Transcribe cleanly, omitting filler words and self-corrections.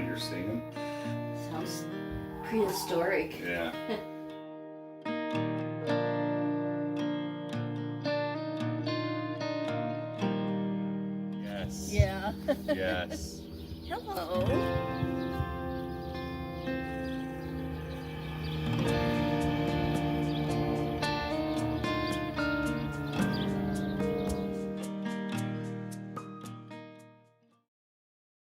what you're seeing. Sounds prehistoric. Yeah. Yes. Yeah. Yes. Hello.